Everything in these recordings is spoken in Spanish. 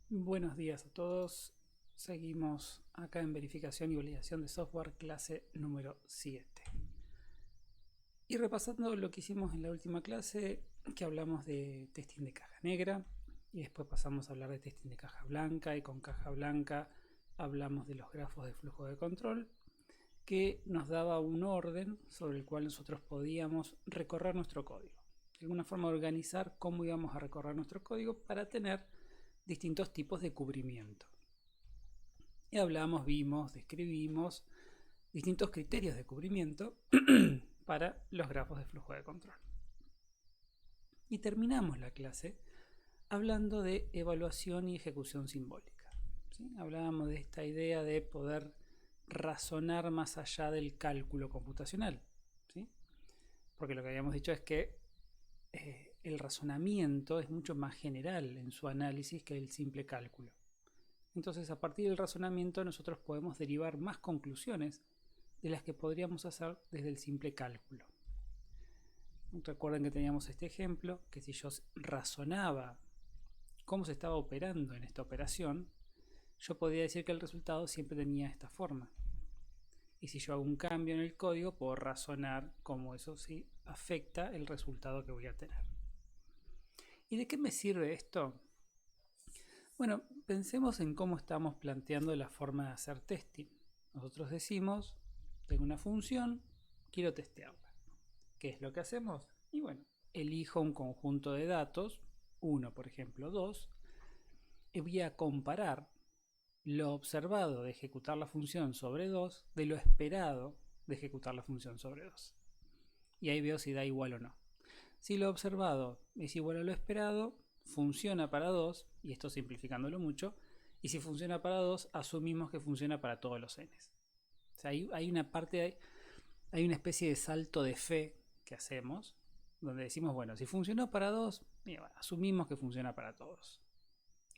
Buenos días a todos. Seguimos acá en verificación y validación de software, clase número 7. Y repasando lo que hicimos en la última clase, que hablamos de testing de caja negra, y después pasamos a hablar de testing de caja blanca, y con caja blanca hablamos de los grafos de flujo de control, que nos daba un orden sobre el cual nosotros podíamos recorrer nuestro código. De alguna forma organizar cómo íbamos a recorrer nuestro código para tener distintos tipos de cubrimiento. Y hablamos, vimos, describimos distintos criterios de cubrimiento para los grafos de flujo de control. Y terminamos la clase hablando de evaluación y ejecución simbólica. ¿Sí? Hablábamos de esta idea de poder razonar más allá del cálculo computacional. ¿Sí? Porque lo que habíamos dicho es que el razonamiento es mucho más general en su análisis que el simple cálculo. Entonces, a partir del razonamiento nosotros podemos derivar más conclusiones de las que podríamos hacer desde el simple cálculo. Recuerden que teníamos este ejemplo, que si yo razonaba cómo se estaba operando en esta operación, yo podría decir que el resultado siempre tenía esta forma. Y si yo hago un cambio en el código, puedo razonar cómo eso sí afecta el resultado que voy a tener. ¿Y de qué me sirve esto? Bueno, pensemos en cómo estamos planteando la forma de hacer testing. Nosotros decimos, tengo una función, quiero testearla. ¿Qué es lo que hacemos? Y bueno, elijo un conjunto de datos, 1 por ejemplo, 2, y voy a comparar lo observado de ejecutar la función sobre 2 de lo esperado de ejecutar la función sobre 2. Y ahí veo si da igual o no. Si lo observado es igual a lo esperado, funciona para 2, y esto simplificándolo mucho, y si funciona para 2, asumimos que funciona para todos los n's. O sea, hay una parte, hay una especie de salto de fe que hacemos, donde decimos, bueno, si funcionó para 2, asumimos que funciona para todos.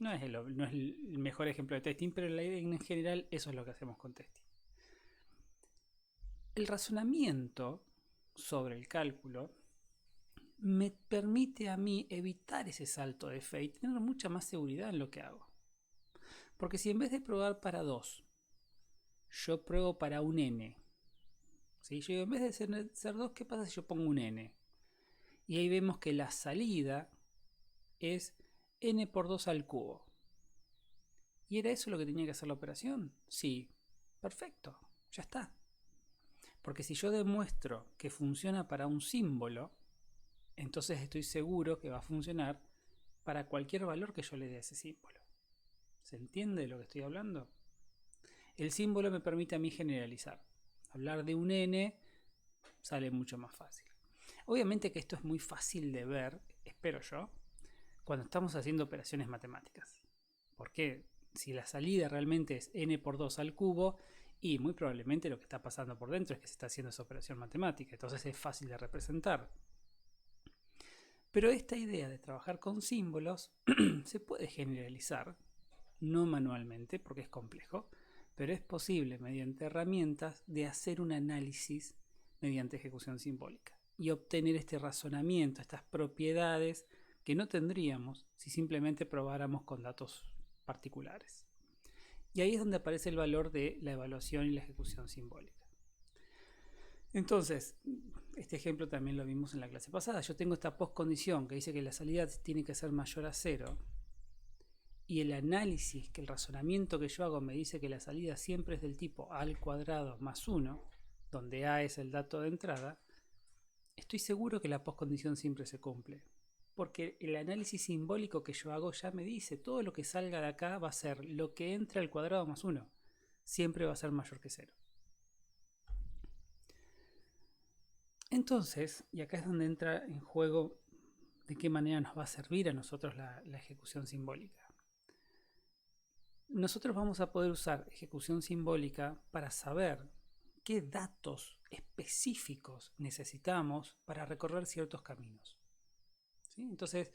No es el mejor ejemplo de testing, pero en general eso es lo que hacemos con testing. El razonamiento sobre el cálculo me permite a mí evitar ese salto de fe y tener mucha más seguridad en lo que hago. Porque si en vez de probar para 2, yo pruebo para un n, ¿sí? Yo digo, en vez de ser 2, ¿qué pasa si yo pongo un n? Y ahí vemos que la salida es n por 2 al cubo. ¿Y era eso lo que tenía que hacer la operación? Sí, perfecto, ya está. Porque si yo demuestro que funciona para un símbolo, entonces estoy seguro que va a funcionar para cualquier valor que yo le dé a ese símbolo. ¿Se entiende de lo que estoy hablando? El símbolo me permite a mí generalizar. Hablar de un n sale mucho más fácil. Obviamente que esto es muy fácil de ver, espero yo, cuando estamos haciendo operaciones matemáticas. Porque si la salida realmente es n por 2 al cubo, y muy probablemente lo que está pasando por dentro es que se está haciendo esa operación matemática, entonces es fácil de representar. Pero esta idea de trabajar con símbolos se puede generalizar, no manualmente porque es complejo, pero es posible mediante herramientas de hacer un análisis mediante ejecución simbólica y obtener este razonamiento, estas propiedades que no tendríamos si simplemente probáramos con datos particulares. Y ahí es donde aparece el valor de la evaluación y la ejecución simbólica. Entonces, este ejemplo también lo vimos en la clase pasada. Yo tengo esta postcondición que dice que la salida tiene que ser mayor a 0. Y el análisis, que el razonamiento que yo hago me dice que la salida siempre es del tipo a al cuadrado más 1, donde a es el dato de entrada, estoy seguro que la postcondición siempre se cumple. Porque el análisis simbólico que yo hago ya me dice, todo lo que salga de acá va a ser lo que entre al cuadrado más 1. Siempre va a ser mayor que 0. Entonces, y acá es donde entra en juego de qué manera nos va a servir a nosotros la ejecución simbólica. Nosotros vamos a poder usar ejecución simbólica para saber qué datos específicos necesitamos para recorrer ciertos caminos. ¿Sí? Entonces,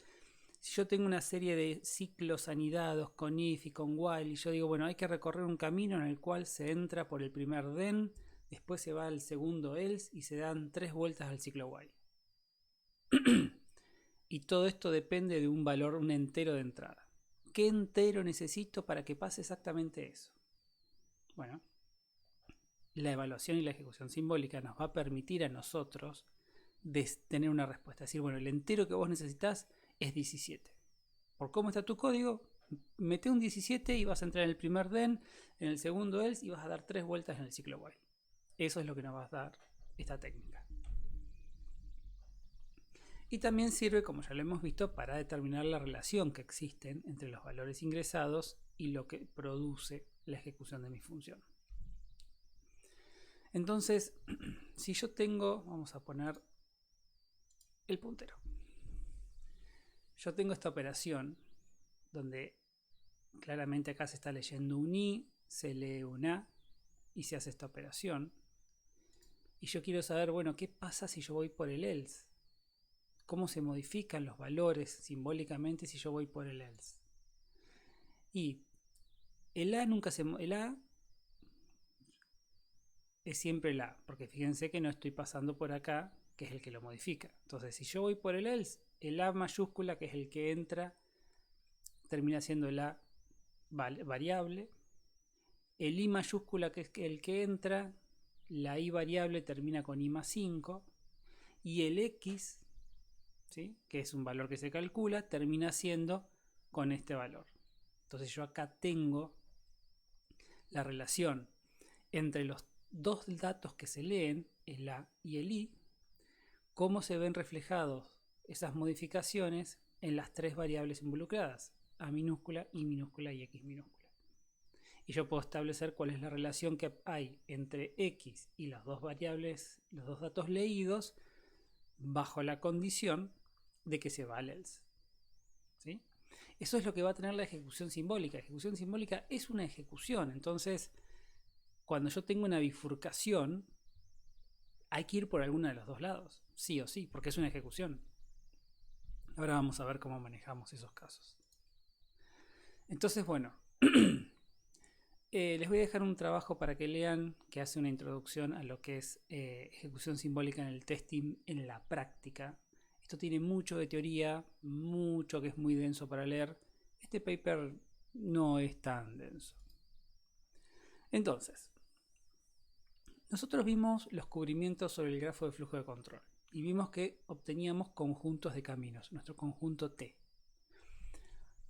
si yo tengo una serie de ciclos anidados con if y con while, y yo digo, bueno, hay que recorrer un camino en el cual se entra por el primer then, después se va al segundo else y se dan 3 vueltas al ciclo while. Y todo esto depende de un valor, un entero de entrada. ¿Qué entero necesito para que pase exactamente eso? Bueno, la evaluación y la ejecución simbólica nos va a permitir a nosotros tener una respuesta. Es decir, bueno, el entero que vos necesitas es 17. Por cómo está tu código, mete un 17 y vas a entrar en el primer then, en el segundo else y vas a dar 3 vueltas en el ciclo while. Eso es lo que nos va a dar esta técnica. Y también sirve, como ya lo hemos visto, para determinar la relación que existen entre los valores ingresados y lo que produce la ejecución de mi función. Entonces, si yo tengo, vamos a poner el puntero. Yo tengo esta operación donde claramente acá se está leyendo un i, se lee un a y se hace esta operación. Y yo quiero saber, bueno, ¿qué pasa si yo voy por el else? ¿Cómo se modifican los valores simbólicamente si yo voy por el else? Y el a nunca se... El a es siempre el a, porque fíjense que no estoy pasando por acá, que es el que lo modifica. Entonces, si yo voy por el else, el a mayúscula, que es el que entra, termina siendo el a variable. El i mayúscula, que es el que entra, la i variable termina con i más 5. Y el x, ¿sí?, que es un valor que se calcula, termina siendo con este valor. Entonces yo acá tengo la relación entre los dos datos que se leen, el a y el i, cómo se ven reflejados esas modificaciones en las tres variables involucradas, a minúscula, i minúscula y x minúscula. Y yo puedo establecer cuál es la relación que hay entre x y las dos variables, los dos datos leídos, bajo la condición de que se va al else. ¿Sí? Eso es lo que va a tener la ejecución simbólica. La ejecución simbólica es una ejecución. Entonces, cuando yo tengo una bifurcación, hay que ir por alguno de los dos lados, sí o sí, porque es una ejecución. Ahora vamos a ver cómo manejamos esos casos. Entonces, bueno, les voy a dejar un trabajo para que lean, que hace una introducción a lo que es ejecución simbólica en el testing en la práctica. Esto tiene mucho de teoría, mucho que es muy denso para leer. Este paper no es tan denso. Entonces, nosotros vimos los cubrimientos sobre el grafo de flujo de control y vimos que obteníamos conjuntos de caminos, nuestro conjunto T.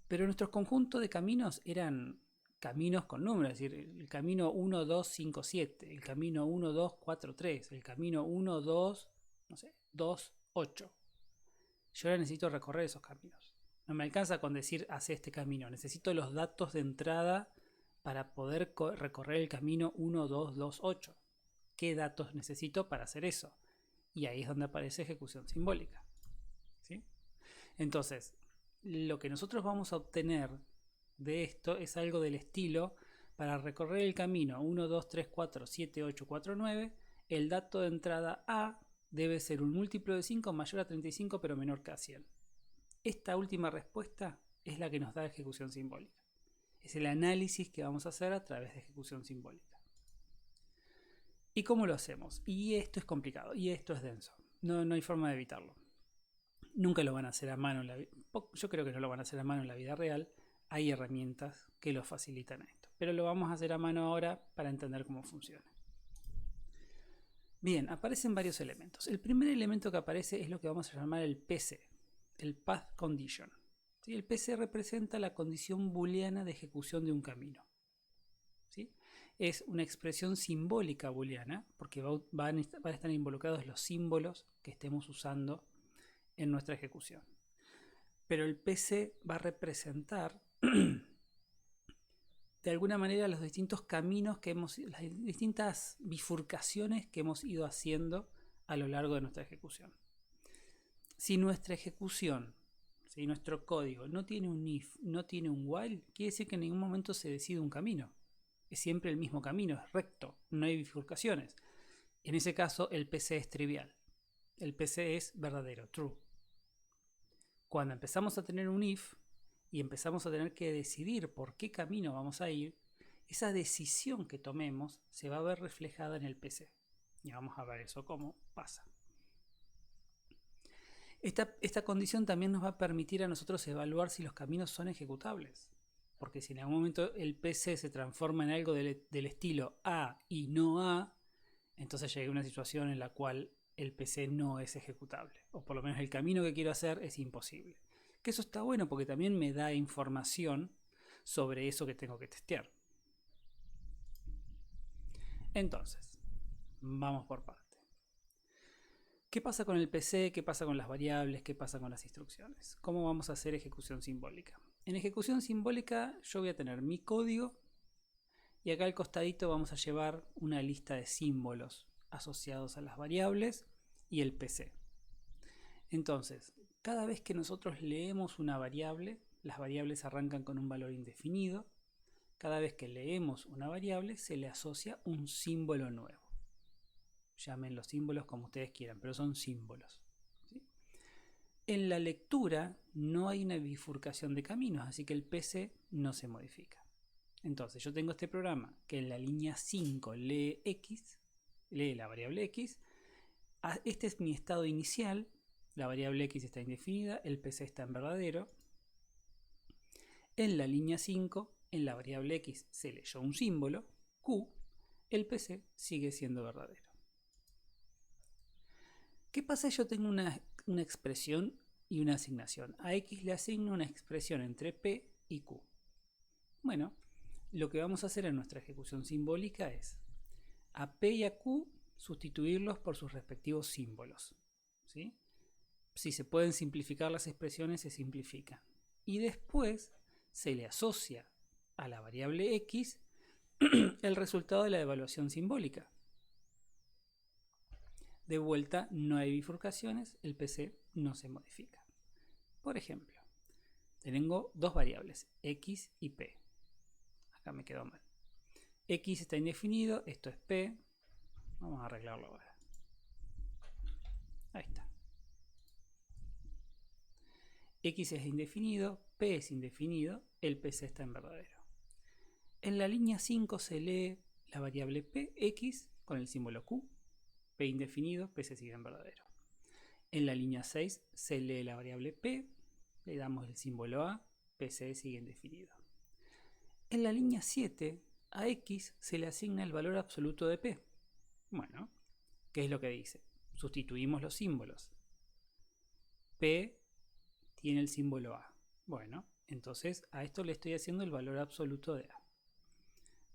Pero nuestros conjuntos de caminos eran caminos con números, es decir, el camino 1, 2, 5, 7, el camino 1, 2, 4, 3, el camino 1, 2, no sé, 2, 8. Yo ahora necesito recorrer esos caminos. No me alcanza con decir hace este camino, necesito los datos de entrada para poder recorrer el camino 1, 2, 2, 8. ¿Qué datos necesito para hacer eso? Y ahí es donde aparece ejecución simbólica. ¿Sí? Entonces, lo que nosotros vamos a obtener de esto es algo del estilo: para recorrer el camino 1, 2, 3, 4, 7, 8, 4, 9, el dato de entrada A debe ser un múltiplo de 5 mayor a 35 pero menor que a 100. Esta última respuesta es la que nos da ejecución simbólica. Es el análisis que vamos a hacer a través de ejecución simbólica. ¿Y cómo lo hacemos? Y esto es complicado, y esto es denso. No hay forma de evitarlo. Nunca lo van a hacer a mano. Yo creo que no lo van a hacer a mano en la vida real. Hay herramientas que lo facilitan a esto. Pero lo vamos a hacer a mano ahora para entender cómo funciona. Bien, aparecen varios elementos. El primer elemento que aparece es lo que vamos a llamar el PC, el Path Condition. ¿Sí? El PC representa la condición booleana de ejecución de un camino. ¿Sí? Es una expresión simbólica booleana, porque van a estar involucrados los símbolos que estemos usando en nuestra ejecución. Pero el PC va a representar de alguna manera los distintos caminos que las distintas bifurcaciones que hemos ido haciendo a lo largo de nuestra ejecución. Si nuestra ejecución, si nuestro código no tiene un if, no tiene un while, quiere decir que en ningún momento se decide un camino. Es siempre el mismo camino, es recto, no hay bifurcaciones. En ese caso el PC es trivial. El PC es verdadero, true. Cuando empezamos a tener un if y empezamos a tener que decidir por qué camino vamos a ir, esa decisión que tomemos se va a ver reflejada en el PC. Y vamos a ver eso cómo pasa. Esta condición también nos va a permitir a nosotros evaluar si los caminos son ejecutables. porque si en algún momento el PC se transforma en algo del estilo A y no A, entonces llegué a una situación en la cual el PC no es ejecutable, o por lo menos el camino que quiero hacer es imposible. Que eso está bueno porque también me da información sobre eso que tengo que testear. Entonces, vamos por parte. ¿Qué pasa con el PC? ¿Qué pasa con las variables? ¿Qué pasa con las instrucciones? ¿Cómo vamos a hacer ejecución simbólica? En ejecución simbólica yo voy a tener mi código y acá al costadito vamos a llevar una lista de símbolos asociados a las variables y el PC. Entonces, cada vez que nosotros leemos una variable, las variables arrancan con un valor indefinido. Cada vez que leemos una variable se le asocia un símbolo nuevo. Llamen los símbolos como ustedes quieran, pero son símbolos. ¿Sí? En la lectura no hay una bifurcación de caminos, así que el PC no se modifica. Entonces yo tengo este programa que en la línea 5 lee X, lee la variable X. Este es mi estado inicial. La variable X está indefinida, el PC está en verdadero. En la línea 5, en la variable X se leyó un símbolo, Q, el PC sigue siendo verdadero. ¿Qué pasa si yo tengo una expresión y una asignación? A X le asigno una expresión entre P y Q. Bueno, lo que vamos a hacer en nuestra ejecución simbólica es a P y a Q sustituirlos por sus respectivos símbolos. ¿Sí? Si se pueden simplificar las expresiones, se simplifican. Y después se le asocia a la variable X el resultado de la evaluación simbólica. De vuelta, no hay bifurcaciones, el PC no se modifica. Por ejemplo, tengo dos variables, X y P. Acá me quedó mal. X está indefinido, esto es P. Vamos a arreglarlo ahora. Ahí está. X es indefinido, P es indefinido, el PC está en verdadero. En la línea 5 se lee la variable P, X, con el símbolo Q. P indefinido, P se sigue en verdadero. En la línea 6 se lee la variable P, le damos el símbolo A, PC sigue indefinido. En la línea 7, a X se le asigna el valor absoluto de P. Bueno, ¿qué es lo que dice? Sustituimos los símbolos. P tiene el símbolo A. Bueno, entonces a esto le estoy haciendo el valor absoluto de A.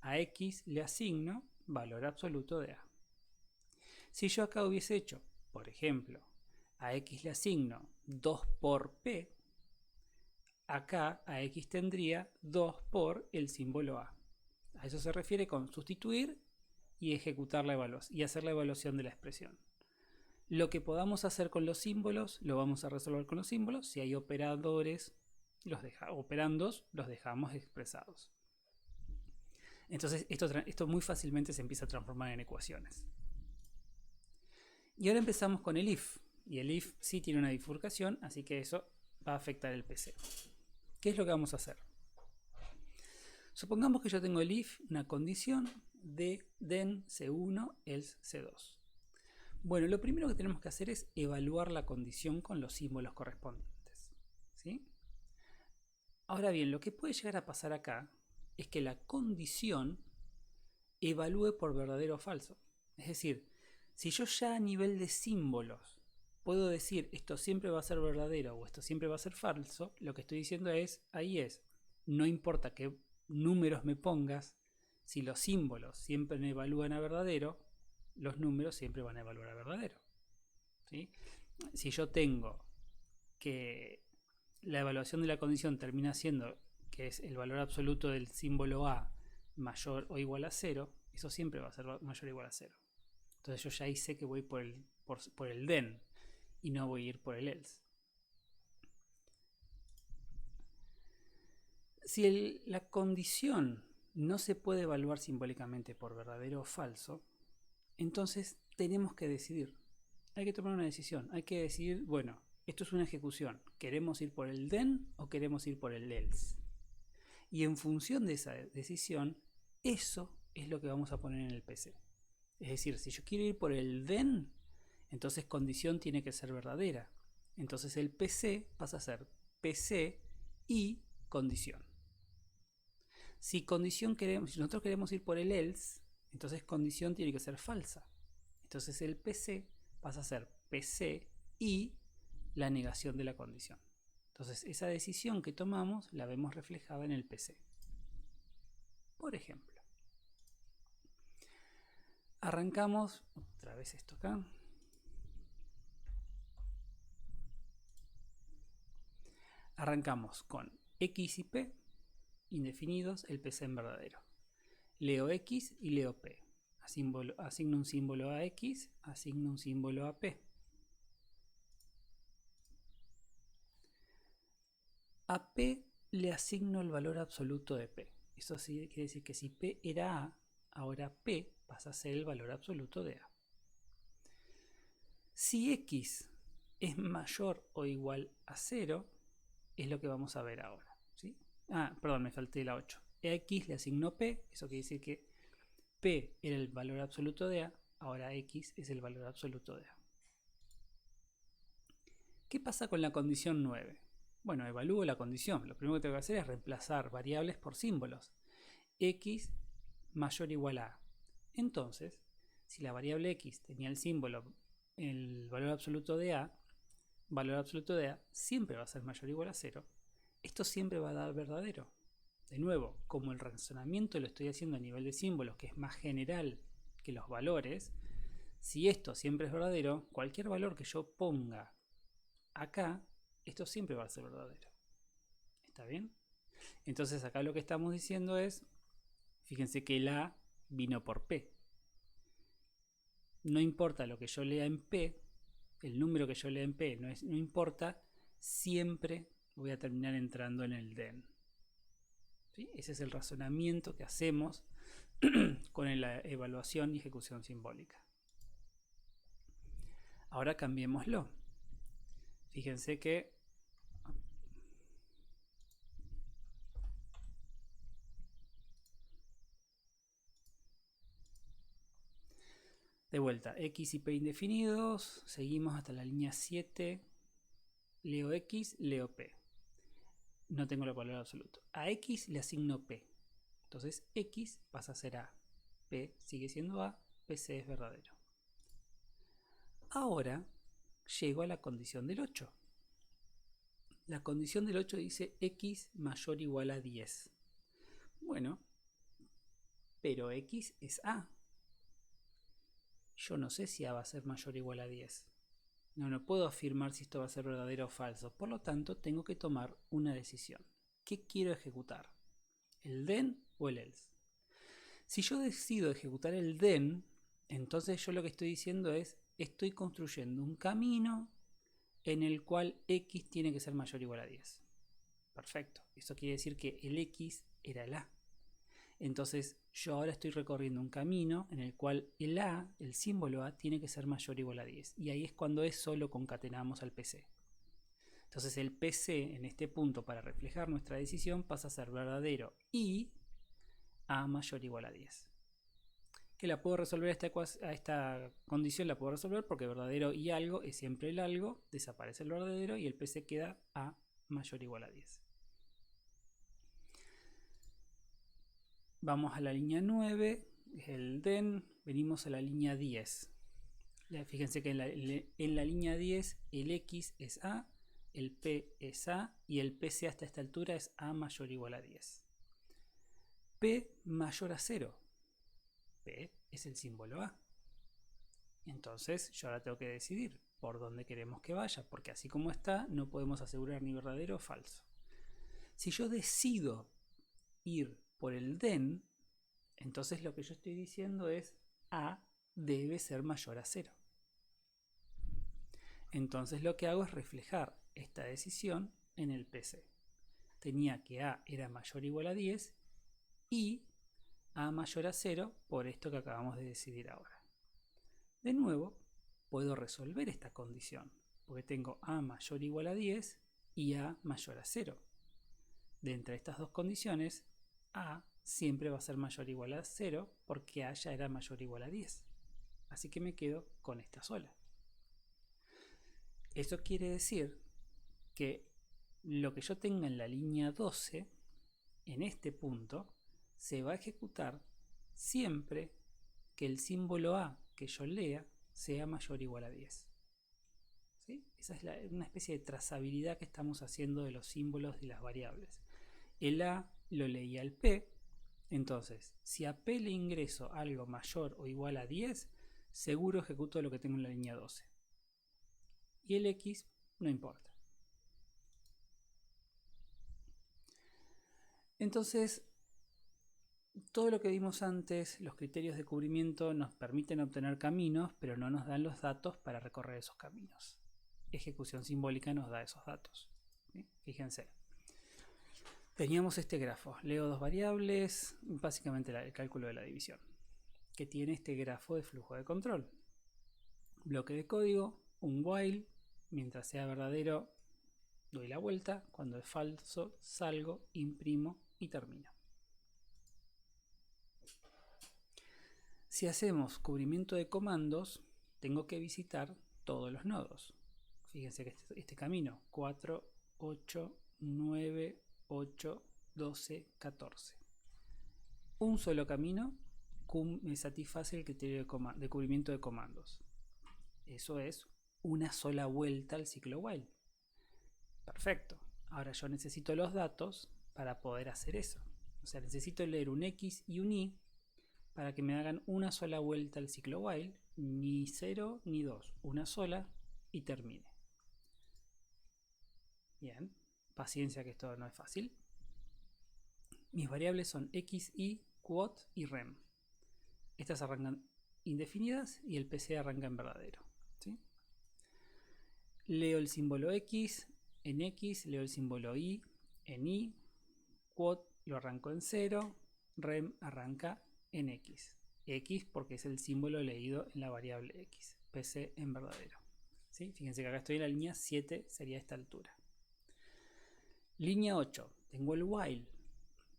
A X le asigno valor absoluto de A. Si yo acá hubiese hecho, por ejemplo, a X le asigno 2 por P, acá a X tendría 2 por el símbolo A. A eso se refiere con sustituir y ejecutar la evaluación y hacer la evaluación de la expresión. Lo que podamos hacer con los símbolos lo vamos a resolver con los símbolos. Si hay operadores, operandos, los dejamos expresados. Entonces esto muy fácilmente se empieza a transformar en ecuaciones. Y ahora empezamos con el if. Y el if sí tiene una bifurcación, así que eso va a afectar el PC. ¿Qué es lo que vamos a hacer? Supongamos que yo tengo el if, una condición de then C1, else C2. Bueno, lo primero que tenemos que hacer es evaluar la condición con los símbolos correspondientes. ¿Sí? Ahora bien, lo que puede llegar a pasar acá es que la condición evalúe por verdadero o falso. Es decir, si yo ya a nivel de símbolos puedo decir esto siempre va a ser verdadero o esto siempre va a ser falso, lo que estoy diciendo es, no importa qué números me pongas, si los símbolos siempre me evalúan a verdadero, los números siempre van a evaluar a verdadero. ¿Sí? Si yo tengo que la evaluación de la condición termina siendo que es el valor absoluto del símbolo A mayor o igual a 0, eso siempre va a ser mayor o igual a 0. Entonces yo ya ahí sé que voy por el then y no voy a ir por el else. Si la condición no se puede evaluar simbólicamente por verdadero o falso, entonces tenemos que decidir. Hay que tomar una decisión. Hay que decidir, bueno, esto es una ejecución. ¿Queremos ir por el then o queremos ir por el else? Y en función de esa decisión, eso es lo que vamos a poner en el PC. Es decir, si yo quiero ir por el then, entonces condición tiene que ser verdadera. Entonces el PC pasa a ser PC y condición. Si nosotros queremos ir por el else, entonces condición tiene que ser falsa. Entonces el PC pasa a ser PC y la negación de la condición. Entonces esa decisión que tomamos la vemos reflejada en el PC. Por ejemplo, arrancamos, otra vez esto acá. Arrancamos con X y P indefinidos, el PC en verdadero. Leo X y leo P. Asigno un símbolo a X, asigno un símbolo a P. A P le asigno el valor absoluto de P. Eso sí quiere decir que si P era A, ahora P pasa a ser el valor absoluto de A. Si X es mayor o igual a 0, es lo que vamos a ver ahora, ¿sí? Perdón, me falté la 8. A X le asigno P, eso quiere decir que P era el valor absoluto de A, ahora X es el valor absoluto de A. ¿Qué pasa con la condición 9? Bueno, evalúo la condición. Lo primero que tengo que hacer es reemplazar variables por símbolos. X mayor o igual a A. Entonces, si la variable X tenía el símbolo, el valor absoluto de A siempre va a ser mayor o igual a 0. Esto siempre va a dar verdadero. De nuevo, como el razonamiento lo estoy haciendo a nivel de símbolos, que es más general que los valores, si esto siempre es verdadero, cualquier valor que yo ponga acá, esto siempre va a ser verdadero. ¿Está bien? Entonces acá lo que estamos diciendo es, fíjense que el A vino por P. No importa lo que yo lea en P, el número que yo lea en P no importa, siempre voy a terminar entrando en el DEN. ¿Sí? Ese es el razonamiento que hacemos con la evaluación y ejecución simbólica. Ahora cambiémoslo. Fíjense que de vuelta, X y P indefinidos, seguimos hasta la línea 7, leo X, leo P. No tengo el valor absoluto. A X le asigno P. Entonces X pasa a ser A. P sigue siendo A. PC es verdadero. Ahora llego a la condición del 8. La condición del 8 dice X mayor o igual a 10. Bueno, pero X es A. Yo no sé si A va a ser mayor o igual a 10. No puedo afirmar si esto va a ser verdadero o falso. Por lo tanto, tengo que tomar una decisión. ¿Qué quiero ejecutar? ¿El then o el else? Si yo decido ejecutar el then, entonces yo lo que estoy diciendo es, estoy construyendo un camino en el cual X tiene que ser mayor o igual a 10. Perfecto. Eso quiere decir que el X era el A. Entonces yo ahora estoy recorriendo un camino en el cual el A, el símbolo A, tiene que ser mayor o igual a 10. Y ahí es cuando eso lo concatenamos al PC. Entonces el PC en este punto, para reflejar nuestra decisión, pasa a ser verdadero y A mayor o igual a 10. Que la puedo resolver a esta condición, la puedo resolver porque verdadero y algo es siempre el algo, desaparece el verdadero y el PC queda A mayor o igual a 10. Vamos a la línea 9, es el then, venimos a la línea 10. Fíjense que en la línea 10 el X es A, el P es A y el PC hasta esta altura es A mayor o igual a 10. P mayor a 0. P es el símbolo A. Entonces yo ahora tengo que decidir por dónde queremos que vaya, porque así como está no podemos asegurar ni verdadero o falso. Si yo decido ir por el then, entonces lo que yo estoy diciendo es A debe ser mayor a 0. Entonces lo que hago es reflejar esta decisión en el PC. Tenía que A era mayor o igual a 10 y A mayor a 0 por esto que acabamos de decidir ahora. De nuevo, puedo resolver esta condición, porque tengo A mayor o igual a 10 y A mayor a 0. De entre estas dos condiciones, A siempre va a ser mayor o igual a 0 porque A ya era mayor o igual a 10. Así que me quedo con esta sola. Eso quiere decir que lo que yo tenga en la línea 12, en este punto, se va a ejecutar siempre que el símbolo A que yo lea sea mayor o igual a 10. ¿Sí? Esa es una especie de trazabilidad que estamos haciendo de los símbolos de las variables. El A lo leía el P, entonces si a P le ingreso algo mayor o igual a 10, seguro ejecuto lo que tengo en la línea 12. Y el X no importa. Entonces, todo lo que vimos antes, los criterios de cubrimiento nos permiten obtener caminos, pero no nos dan los datos para recorrer esos caminos. Ejecución simbólica nos da esos datos. ¿Sí? Fíjense. Teníamos este grafo. Leo dos variables, básicamente el cálculo de la división, que tiene este grafo de flujo de control. Bloque de código, un while, mientras sea verdadero doy la vuelta, cuando es falso salgo, imprimo y termino. Si hacemos cubrimiento de comandos, tengo que visitar todos los nodos. Fíjense que este camino, 4, 8, 9, 8, 12, 14. Un solo camino me satisface el criterio de cubrimiento de comandos. Eso es una sola vuelta al ciclo while. Perfecto. Ahora yo necesito los datos para poder hacer eso. O sea, necesito leer un X y un Y para que me hagan una sola vuelta al ciclo while, ni 0 ni 2, una sola y termine. Bien, paciencia que esto no es fácil. Mis variables son X, Y, quote y rem. Estas arrancan indefinidas y el PC arranca en verdadero. ¿Sí? Leo el símbolo X en X, leo el símbolo Y en Y, quote lo arranco en 0, rem arranca en X. X porque es el símbolo leído en la variable X. PC en verdadero. ¿Sí? Fíjense que acá estoy en la línea 7, sería esta altura. Línea 8, tengo el while.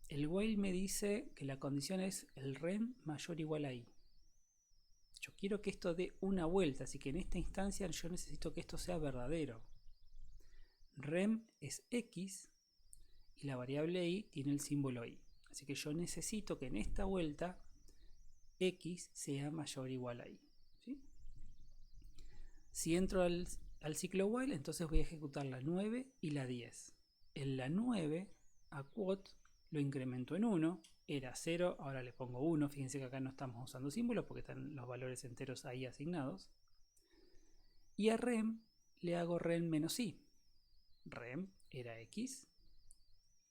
El while me dice que la condición es el rem mayor o igual a I. Yo quiero que esto dé una vuelta, así que en esta instancia yo necesito que esto sea verdadero. Rem es X y la variable I tiene el símbolo I. Así que yo necesito que en esta vuelta X sea mayor o igual a I. ¿Sí? Si entro al ciclo while, entonces voy a ejecutar la 9 y la 10. En la 9, a quote lo incremento en 1, era 0, ahora le pongo 1. Fíjense que acá no estamos usando símbolos porque están los valores enteros ahí asignados. Y a rem le hago rem menos i. Rem era x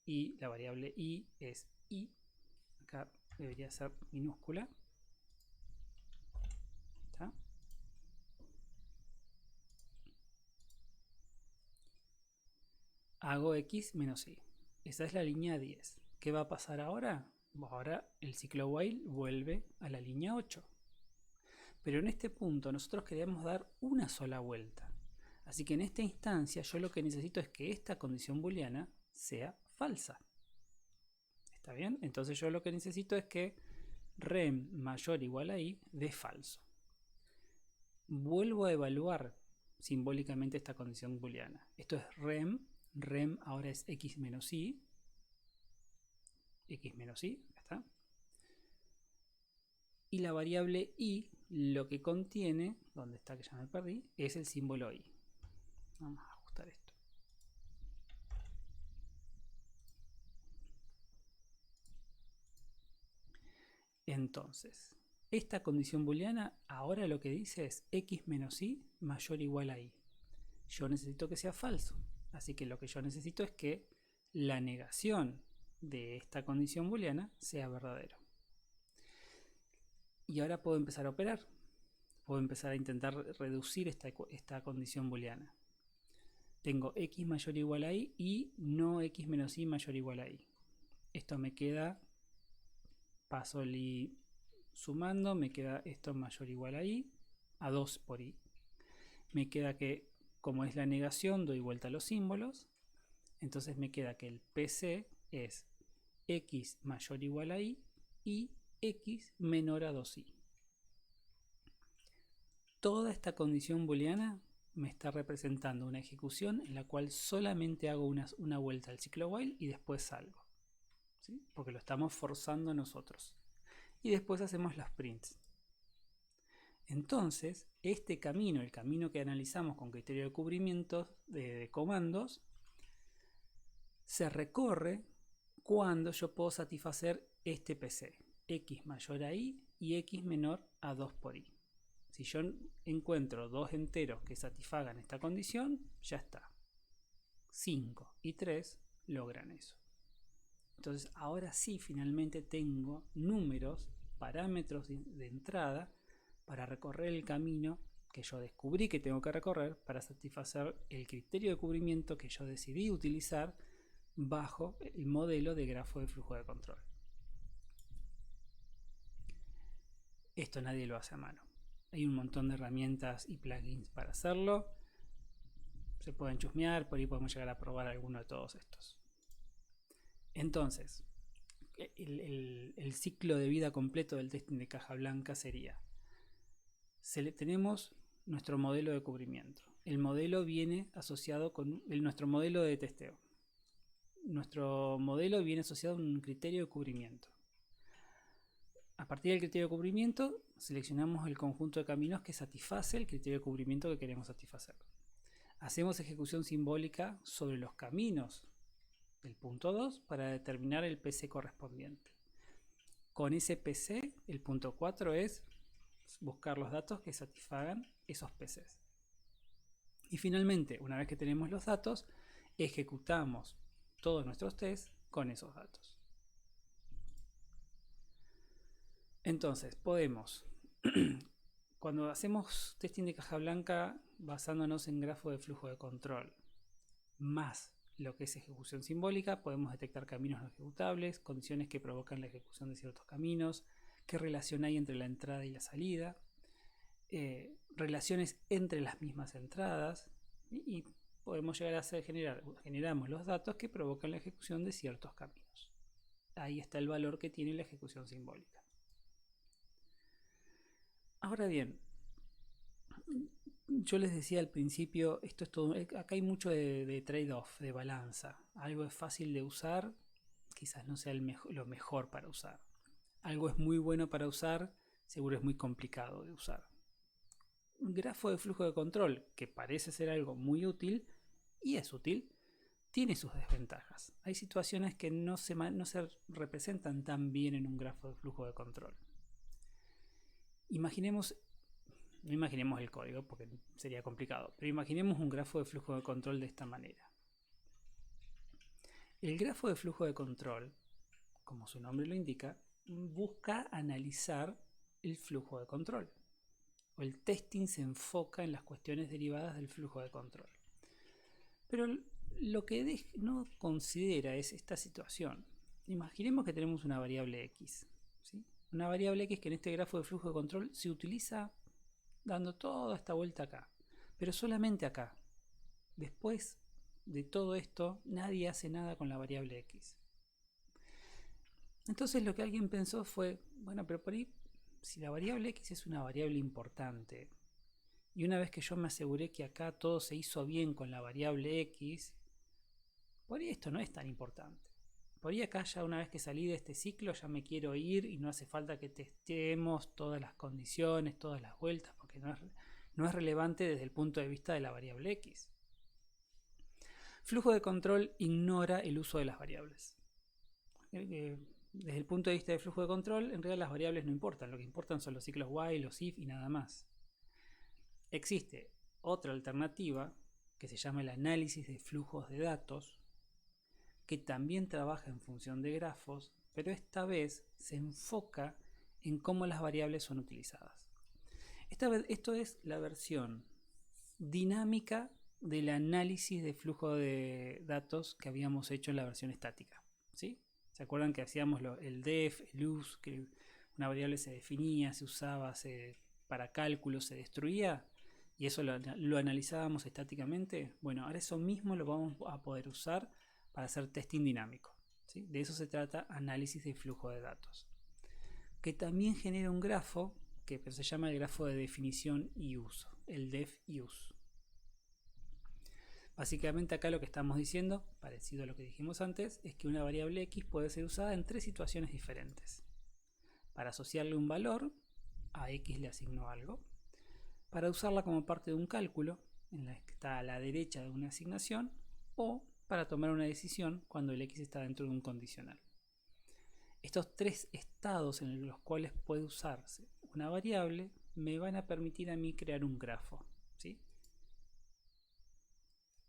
y la variable i es i. Acá debería ser minúscula. ¿Está? Hago x menos i. Esa es la línea 10. ¿Qué va a pasar ahora? Ahora el ciclo while vuelve a la línea 8. Pero en este punto nosotros queremos dar una sola vuelta. Así que en esta instancia yo lo que necesito es que esta condición booleana sea falsa. ¿Está bien? Entonces yo lo que necesito es que rem mayor o igual a i dé falso. Vuelvo a evaluar simbólicamente esta condición booleana. Esto es rem. Rem ahora es x menos i. X menos i, acá está. Y la variable i lo que contiene, ¿dónde está que ya me perdí? Es el símbolo i. Vamos a ajustar esto. Entonces, esta condición booleana ahora lo que dice es x menos y mayor o igual a y. Yo necesito que sea falso. Así que lo que yo necesito es que la negación de esta condición booleana sea verdadero. Y ahora puedo empezar a operar. Puedo empezar a intentar reducir esta condición booleana. Tengo x mayor o igual a y no x menos y mayor o igual a y. Esto me queda, paso el i sumando, me queda esto mayor o igual a y, a 2 por i. Me queda que, como es la negación, doy vuelta a los símbolos. Entonces me queda que el PC es x mayor o igual a y x menor a 2i. Toda esta condición booleana me está representando una ejecución en la cual solamente hago una vuelta al ciclo while y después salgo. ¿sí? Porque lo estamos forzando nosotros. Y después hacemos las prints. Entonces, este camino, el camino que analizamos con criterio de cubrimiento de comandos, se recorre cuando yo puedo satisfacer este PC, x mayor a y y x menor a 2 por y. Si yo encuentro dos enteros que satisfagan esta condición, ya está. 5 y 3 logran eso. Entonces ahora sí finalmente tengo números, parámetros de entrada para recorrer el camino que yo descubrí que tengo que recorrer para satisfacer el criterio de cubrimiento que yo decidí utilizar bajo el modelo de grafo de flujo de control. Esto nadie lo hace a mano. Hay un montón de herramientas y plugins para hacerlo. Se pueden chusmear, por ahí podemos llegar a probar alguno de todos estos. Entonces, el ciclo de vida completo del testing de caja blanca sería: tenemos nuestro modelo de cubrimiento. El modelo viene asociado con nuestro modelo de testeo. Nuestro modelo viene asociado a un criterio de cubrimiento. A partir del criterio de cubrimiento, seleccionamos el conjunto de caminos que satisface el criterio de cubrimiento que queremos satisfacer. Hacemos ejecución simbólica sobre los caminos del punto 2 para determinar el PC correspondiente. Con ese PC, el punto 4 es buscar los datos que satisfagan esos PCs. Y finalmente, una vez que tenemos los datos, ejecutamos todos nuestros tests con esos datos. Entonces, podemos, cuando hacemos testing de caja blanca basándonos en grafo de flujo de control, más lo que es ejecución simbólica, podemos detectar caminos no ejecutables, condiciones que provocan la ejecución de ciertos caminos, qué relación hay entre la entrada y la salida, relaciones entre las mismas entradas, y podemos llegar a generamos los datos que provocan la ejecución de ciertos caminos. Ahí está el valor que tiene la ejecución simbólica. Ahora bien, yo les decía al principio, esto es todo, acá hay mucho de trade-off, de balanza. Algo es fácil de usar, quizás no sea lo mejor para usar. Algo es muy bueno para usar, seguro es muy complicado de usar. Un grafo de flujo de control, que parece ser algo muy útil, y es útil, tiene sus desventajas. Hay situaciones que no se representan tan bien en un grafo de flujo de control. No imaginemos el código porque sería complicado, pero imaginemos un grafo de flujo de control de esta manera. El grafo de flujo de control, como su nombre lo indica, busca analizar el flujo de control. O el testing se enfoca en las cuestiones derivadas del flujo de control. Pero lo que no considera es esta situación. Imaginemos que tenemos una variable x, ¿sí? Una variable x que en este grafo de flujo de control se utiliza dando toda esta vuelta acá, pero solamente acá. Después de todo esto, nadie hace nada con la variable x. Entonces lo que alguien pensó fue, bueno, pero por ahí, si la variable x es una variable importante, y una vez que yo me aseguré que acá todo se hizo bien con la variable x, por ahí esto no es tan importante. Por ahí acá ya una vez que salí de este ciclo ya me quiero ir y no hace falta que testemos todas las condiciones, todas las vueltas, porque no es relevante desde el punto de vista de la variable x. Flujo de control ignora el uso de las variables. Desde el punto de vista de flujo de control, en realidad las variables no importan, lo que importan son los ciclos while, los if y nada más. Existe otra alternativa que se llama el análisis de flujos de datos, que también trabaja en función de grafos, pero esta vez se enfoca en cómo las variables son utilizadas. Esto es la versión dinámica del análisis de flujo de datos que habíamos hecho en la versión estática, ¿sí? ¿Se acuerdan que hacíamos el def, el use, que una variable se definía, se usaba para cálculo, se destruía? Y eso lo analizábamos estáticamente. Bueno, ahora eso mismo lo vamos a poder usar para hacer testing dinámico, ¿sí? De eso se trata análisis de flujo de datos, que también genera un grafo que se llama el grafo de definición y uso, el def use. Básicamente acá lo que estamos diciendo, parecido a lo que dijimos antes, es que una variable x puede ser usada en tres situaciones diferentes. Para asociarle un valor, a x le asigno algo. Para usarla como parte de un cálculo, en la que está a la derecha de una asignación, o para tomar una decisión cuando el x está dentro de un condicional. Estos tres estados en los cuales puede usarse una variable me van a permitir a mí crear un grafo, ¿sí?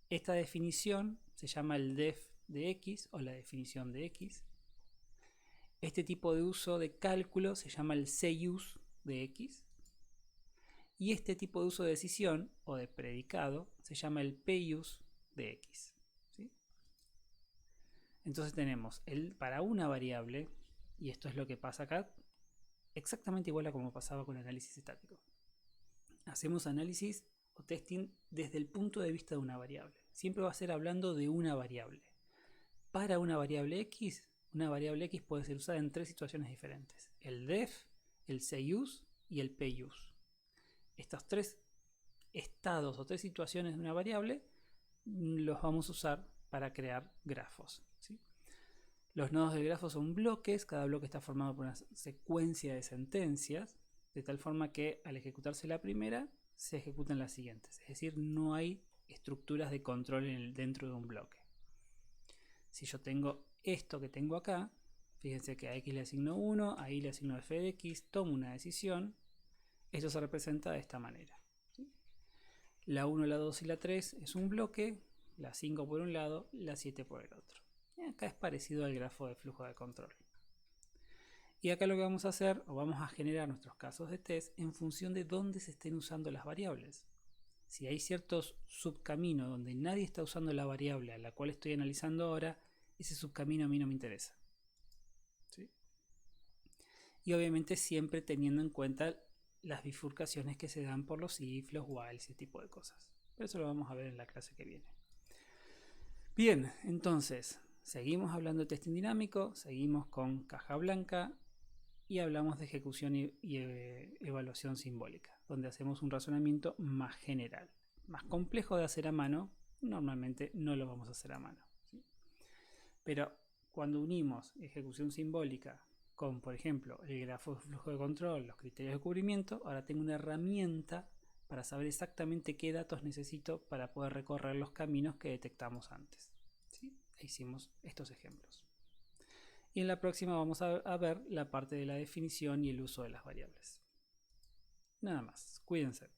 Esta definición se llama el def de x o la definición de x. Este tipo de uso de cálculo se llama el CUse de x. Y este tipo de uso de decisión o de predicado se llama el PUse de x. ¿Sí? Entonces tenemos para una variable, y esto es lo que pasa acá, exactamente igual a como pasaba con el análisis estático. Hacemos análisis o testing desde el punto de vista de una variable. Siempre va a ser hablando de una variable. Para una variable x puede ser usada en tres situaciones diferentes: el def, el CUse y el PUse. Estos tres estados o tres situaciones de una variable los vamos a usar para crear grafos, ¿sí? Los nodos del grafo son bloques, cada bloque está formado por una secuencia de sentencias, de tal forma que al ejecutarse la primera, se ejecutan las siguientes. Es decir, no hay estructuras de control dentro de un bloque. Si yo tengo esto que tengo acá, fíjense que a x le asigno 1, a y le asigno f de x, tomo una decisión, esto se representa de esta manera. ¿Sí? La 1, la 2 y la 3 es un bloque, la 5 por un lado, la 7 por el otro. Y acá es parecido al grafo de flujo de control. Y acá lo que vamos a hacer, o vamos a generar nuestros casos de test en función de dónde se estén usando las variables. Si hay ciertos subcaminos donde nadie está usando la variable a la cual estoy analizando ahora, ese subcamino a mí no me interesa. ¿Sí? Y obviamente siempre teniendo en cuenta las bifurcaciones que se dan por los if, los while, ese tipo de cosas. Pero eso lo vamos a ver en la clase que viene. Bien, entonces, seguimos hablando de testing dinámico, seguimos con caja blanca y hablamos de ejecución y evaluación simbólica, donde hacemos un razonamiento más general. Más complejo de hacer a mano, normalmente no lo vamos a hacer a mano, ¿sí? Pero cuando unimos ejecución simbólica con, por ejemplo, el grafo de flujo de control, los criterios de cubrimiento, ahora tengo una herramienta para saber exactamente qué datos necesito para poder recorrer los caminos que detectamos antes, ¿sí? Hicimos estos ejemplos. Y en la próxima vamos a ver la parte de la definición y el uso de las variables. Nada más, cuídense.